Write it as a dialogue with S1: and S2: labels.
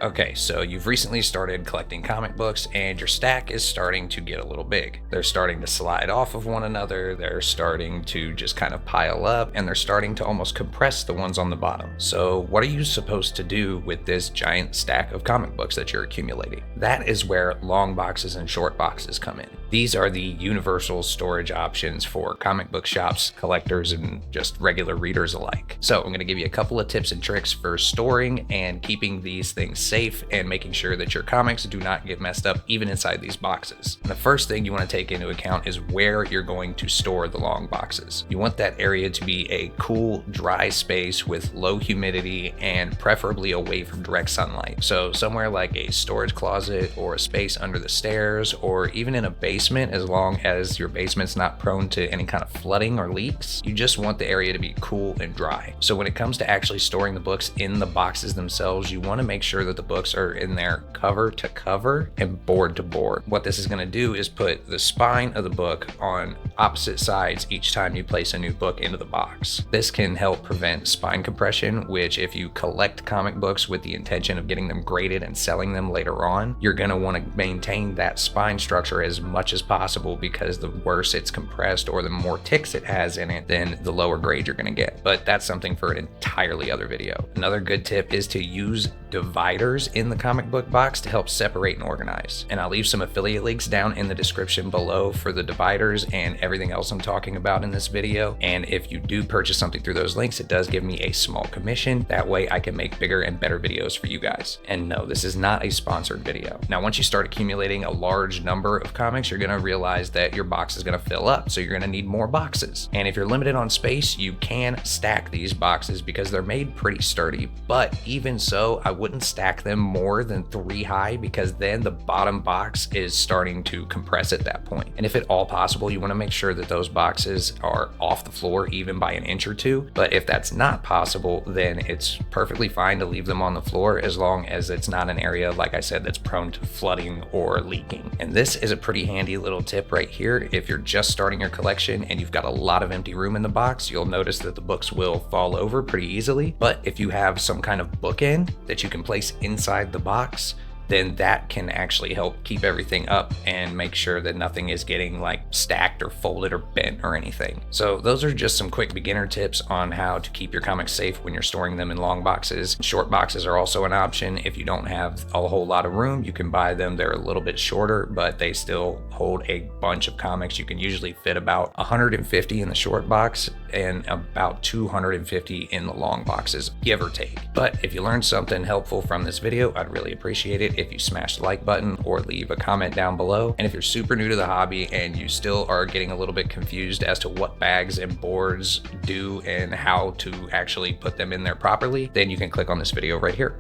S1: Okay, so you've recently started collecting comic books and your stack is starting to get a little big. They're starting to slide off of one another, they're starting to just kind of pile up, and they're starting to almost compress the ones on the bottom. So what are you supposed to do with this giant stack of comic books that you're accumulating? That is where long boxes and short boxes come in. These are the universal storage options for comic book shops, collectors, and just regular readers alike. So I'm going to give you a couple of tips and tricks for storing and keeping these things safe and making sure that your comics do not get messed up even inside these boxes. And the first thing you want to take into account is where you're going to store the long boxes. You want that area to be a cool, dry space with low humidity and preferably away from direct sunlight. So somewhere like a storage closet or a space under the stairs or even in a basement, as long as your basement's not prone to any kind of flooding or leaks. You just want the area to be cool and dry. So when it comes to actually storing the books in the boxes themselves, you want to make sure that the books are in there cover to cover and board to board. What this is going to do is put the spine of the book on opposite sides each time you place a new book into the box. This can help prevent spine compression, which if you collect comic books with the intention of getting them graded and selling them later on, you're going to want to maintain that spine structure as much as possible, because the worse it's compressed or the more ticks it has in it, then the lower grade you're going to get. But that's something for an entirely other video. Another good tip is to use dividers in the comic book box to help separate and organize. And I'll leave some affiliate links down in the description below for the dividers and everything else I'm talking about in this video. And if you do purchase something through those links, it does give me a small commission. That way I can make bigger and better videos for you guys. And no, this is not a sponsored video. Now, once you start accumulating a large number of comics, you're going to realize that your box is going to fill up. So you're going to need more boxes. And if you're limited on space, you can stack these boxes because they're made pretty sturdy. But even so, I wouldn't stack them more than 3 high, because then the bottom box is starting to compress at that point. And if at all possible, you want to make sure that those boxes are off the floor even by an inch or two. But if that's not possible, then it's perfectly fine to leave them on the floor as long as it's not an area, like I said, that's prone to flooding or leaking. And this is a pretty handy little tip right here. If you're just starting your collection and you've got a lot of empty room in the box, you'll notice that the books will fall over pretty easily. But if you have some kind of bookend that you can place inside the box, then that can actually help keep everything up and make sure that nothing is getting like stacked or folded or bent or anything. So those are just some quick beginner tips on how to keep your comics safe when you're storing them in long boxes. Short boxes are also an option. If you don't have a whole lot of room, you can buy them. They're a little bit shorter, but they still hold a bunch of comics. You can usually fit about 150 in the short box and about 250 in the long boxes, give or take. But if you learned something helpful from this video, I'd really appreciate it if you smash the like button or leave a comment down below. And if you're super new to the hobby and you still are getting a little bit confused as to what bags and boards do and how to actually put them in there properly, then you can click on this video right here.